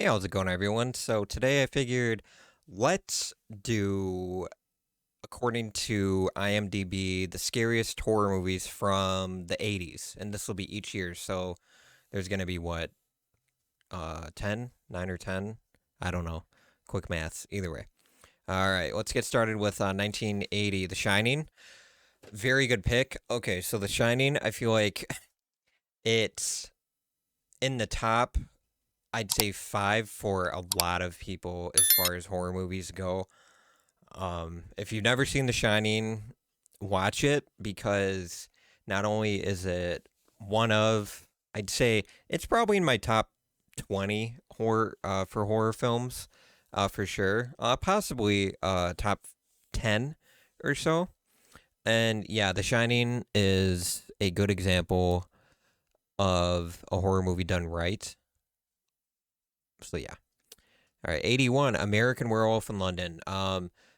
Hey, how's it going, everyone? So today I figured let's do, according to IMDb, the scariest horror movies from the 80s. And this will be each year. So there's going to be what, 10? 9 or 10? I don't know. Quick maths. Either way. All right, let's get started with 1980, The Shining. Very good pick. Okay, so The Shining, I feel like it's in the top, I'd say five for a lot of people as far as horror movies go. If you've never seen The Shining, watch it because not only is it one of, I'd say it's probably in my top 20 horror for horror films, for sure. Possibly top 10 or so. And yeah, The Shining is a good example of a horror movie done right. So yeah. All right, 81, American Werewolf in London.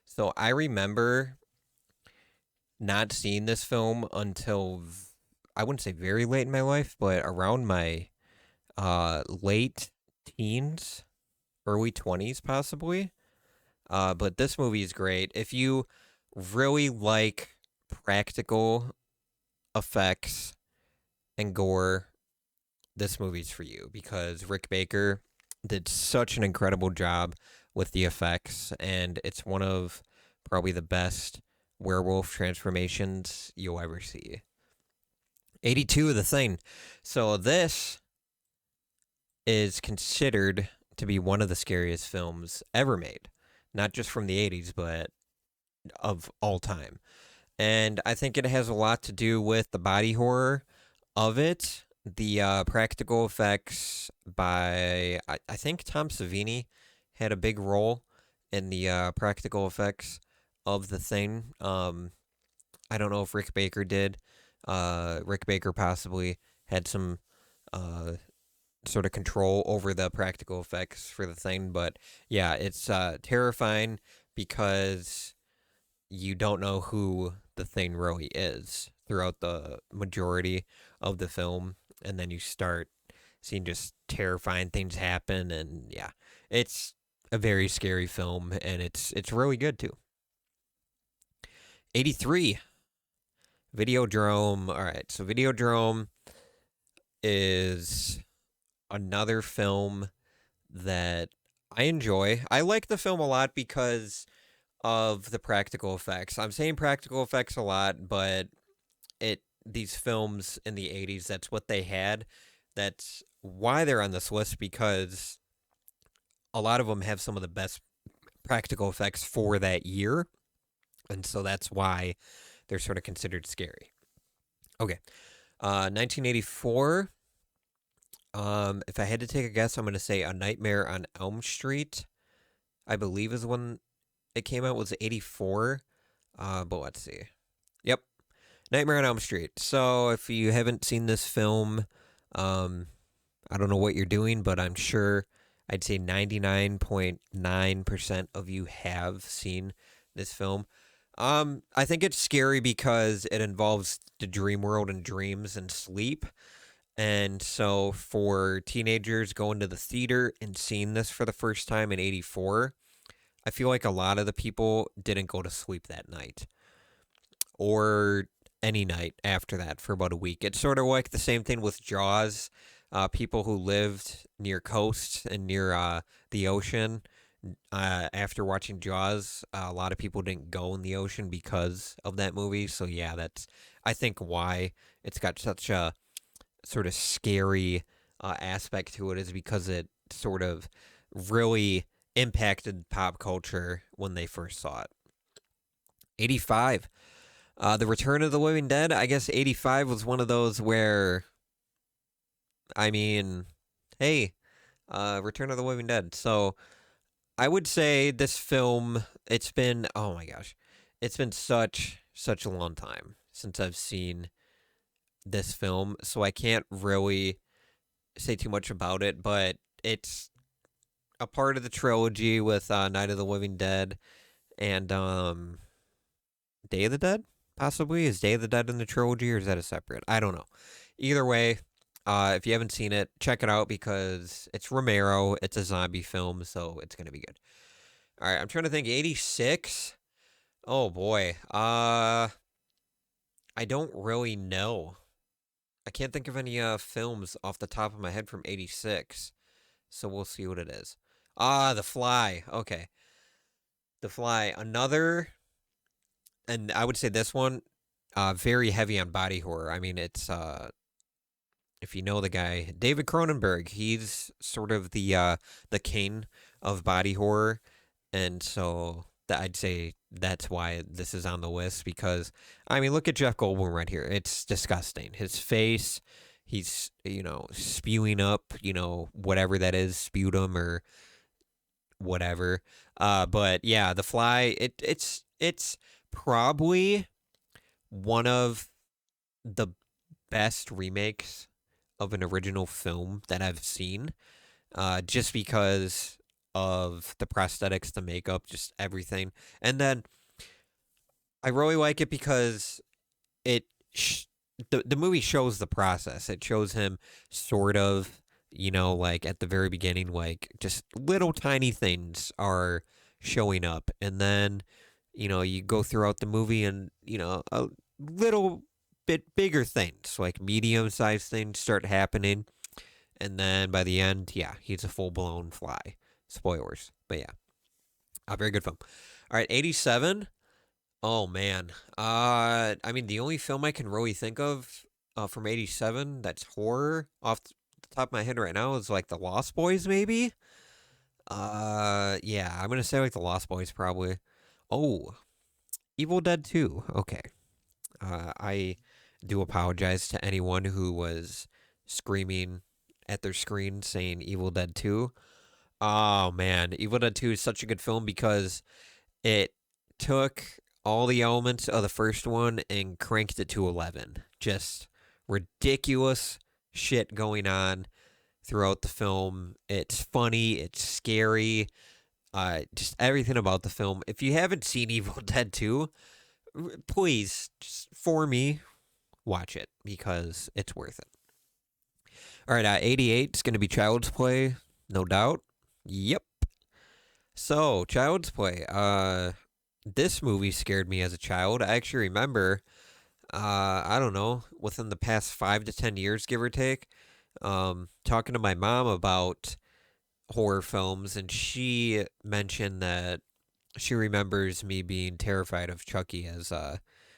So I remember not seeing this film until I wouldn't say very late in my life, but around my late teens, early 20s possibly. But this movie is great. If you really like practical effects and gore, this movie's for you because Rick Baker did such an incredible job with the effects, and it's one of probably the best werewolf transformations you'll ever see. 82, The Thing. So this is considered to be one of the scariest films ever made, not just from the 80s, but of all time. And I think it has a lot to do with the body horror of it, the practical effects by, I think Tom Savini had a big role in the practical effects of the thing. I don't know if Rick Baker did. Rick Baker possibly had some uh, sort of control over the practical effects for the thing. But yeah, it's terrifying because you don't know who the thing really is throughout the majority of the film. And then you start seeing just terrifying things happen. And yeah, it's a very scary film and it's really good too. 83, Videodrome. All right, so Videodrome is another film that I enjoy. I like the film a lot because of the practical effects. I'm saying practical effects a lot, but these films in the 80s, that's what they had. That's why they're on this list because a lot of them have some of the best practical effects for that year. And so that's why they're sort of considered scary. Okay. 1984. If I had to take a guess, I'm going to say A Nightmare on Elm Street. I believe is when it came out was 84. But let's see. Yep, Nightmare on Elm Street. So if you haven't seen this film, um, I don't know what you're doing, but I'm sure I'd say 99.9% of you have seen this film. I think it's scary because it involves the dream world and dreams and sleep. And so for teenagers going to the theater and seeing this for the first time in 84, I feel like a lot of the people didn't go to sleep that night or any night after that for about a week. It's sort of like the same thing with Jaws. People who lived near coasts and near the ocean, after watching Jaws, a lot of people didn't go in the ocean because of that movie. So yeah, that's I think why it's got such a sort of scary aspect to it is because it sort of really impacted pop culture when they first saw it. 85. The Return of the Living Dead. I guess 85 was one of those where, I mean, hey, Return of the Living Dead. So I would say this film, it's been, oh my gosh, it's been such a long time since I've seen this film. So I can't really say too much about it, but it's a part of the trilogy with Night of the Living Dead and Day of the Dead. Possibly is Day of the Dead in the trilogy, or is that a separate? I don't know. Either way, If you haven't seen it, check it out because it's Romero. It's a zombie film, so it's gonna be good. All right, I'm trying to think. 86. Oh boy. I don't really know. I can't think of any films off the top of my head from 86. So we'll see what it is. The Fly. Okay. The Fly. Another, and I would say this one, very heavy on body horror. I mean, it's if you know the guy, David Cronenberg, he's sort of the king of body horror, and so that I'd say that's why this is on the list because I mean, look at Jeff Goldblum right here. It's disgusting. His face, he's spewing up, whatever that is, sputum or whatever. But yeah, The Fly, it's probably one of the best remakes of an original film that I've seen. Just because of the prosthetics, the makeup, just everything. And then I really like it because it sh- the movie shows the process. It shows him sort of, like at the very beginning, like just little tiny things are showing up, and then you go throughout the movie, and a little bit bigger things, like medium sized things, start happening, and then by the end, yeah, he's a full blown fly. Spoilers, but yeah, a very good film. All right, 87. Oh man. I mean, the only film I can really think of from '87 that's horror off the top of my head right now is like The Lost Boys, maybe. Yeah, I'm gonna say like The Lost Boys probably. Oh, Evil Dead 2. Okay. I do apologize to anyone who was screaming at their screen saying Evil Dead 2. Oh man, Evil Dead 2 is such a good film because it took all the elements of the first one and cranked it to 11. Just ridiculous shit going on throughout the film. It's funny, it's scary, just everything about the film. If you haven't seen Evil Dead 2, please, just for me, watch it because it's worth it. All right, 88 is going to be Child's Play, no doubt. Yep. So, Child's Play. This movie scared me as a child. I actually remember, I don't know, within the past 5 to 10 years, give or take, talking to my mom about horror films, and she mentioned that she remembers me being terrified of Chucky as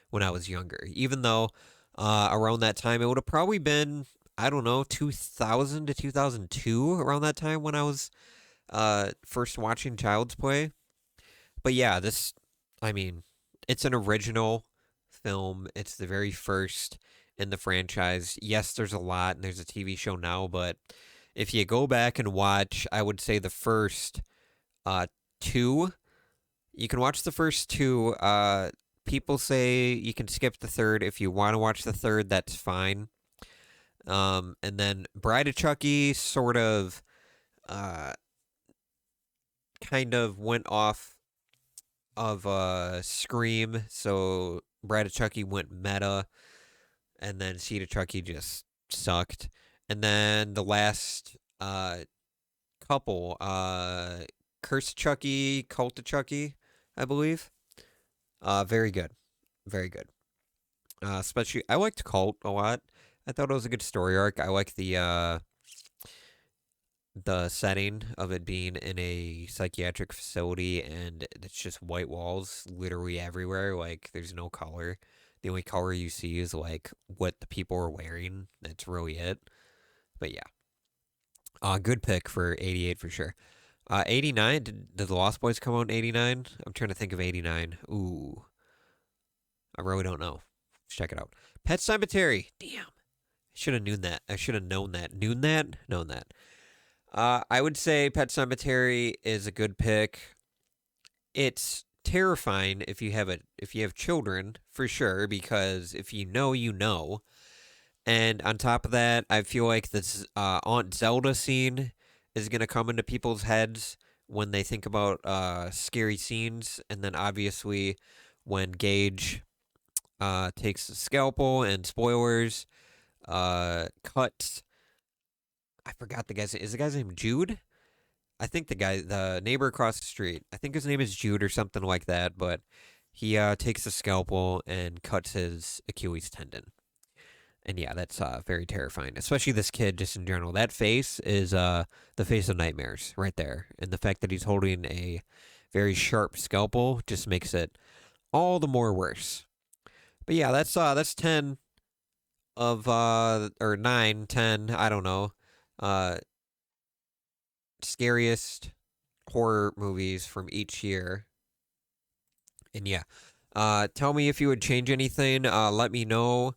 when I was younger. Even though around that time it would have probably been, I don't know, 2000 to 2002, around that time when I was first watching Child's Play. But yeah, I mean, it's an original film. It's the very first in the franchise. Yes, there's a lot, and there's a TV show now, but if you go back and watch, I would say the first uh, two, you can watch the first two. People say you can skip the third. If you want to watch the third, that's fine. And then Bride of Chucky sort of, uh, kind of went off of Scream, so Bride of Chucky went meta, and then Seed of Chucky just sucked. And then the last couple, Curse of Chucky, Cult of Chucky, I believe. Very good, very good. Especially, I liked Cult a lot. I thought it was a good story arc. I like the setting of it being in a psychiatric facility and it's just white walls literally everywhere. Like there's no color. The only color you see is like what the people are wearing. That's really it. But yeah, good pick for 88 for sure. 89. Did the Lost Boys come out in 89? I'm trying to think of 89. Ooh, I really don't know. Let's check it out. Pet Cemetery. Damn. I should have known that. I should have known that. Known that? Known that. I would say Pet Cemetery is a good pick. It's terrifying if you have children for sure because if you know, you know. And on top of that, I feel like this Aunt Zelda scene is gonna come into people's heads when they think about scary scenes, and then obviously when Gage takes the scalpel and spoilers cuts I forgot the guy's. Is the guy's name Jude? I think the neighbor across the street. I think his name is Jude or something like that. But he takes a scalpel and cuts his Achilles tendon. And yeah, that's very terrifying. Especially this kid, just in general. That face is the face of nightmares right there. And the fact that he's holding a very sharp scalpel just makes it all the more worse. But yeah, that's 10 of or 9, 10, I don't know. Uh Scariest horror movies from each year. And yeah. Tell me if you would change anything. Let me know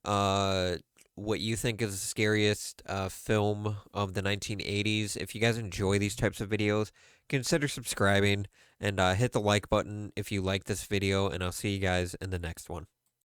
uh what you think is the scariest film of the 1980s. If you guys enjoy these types of videos, consider subscribing and hit the like button if you like this video, and I'll see you guys in the next one.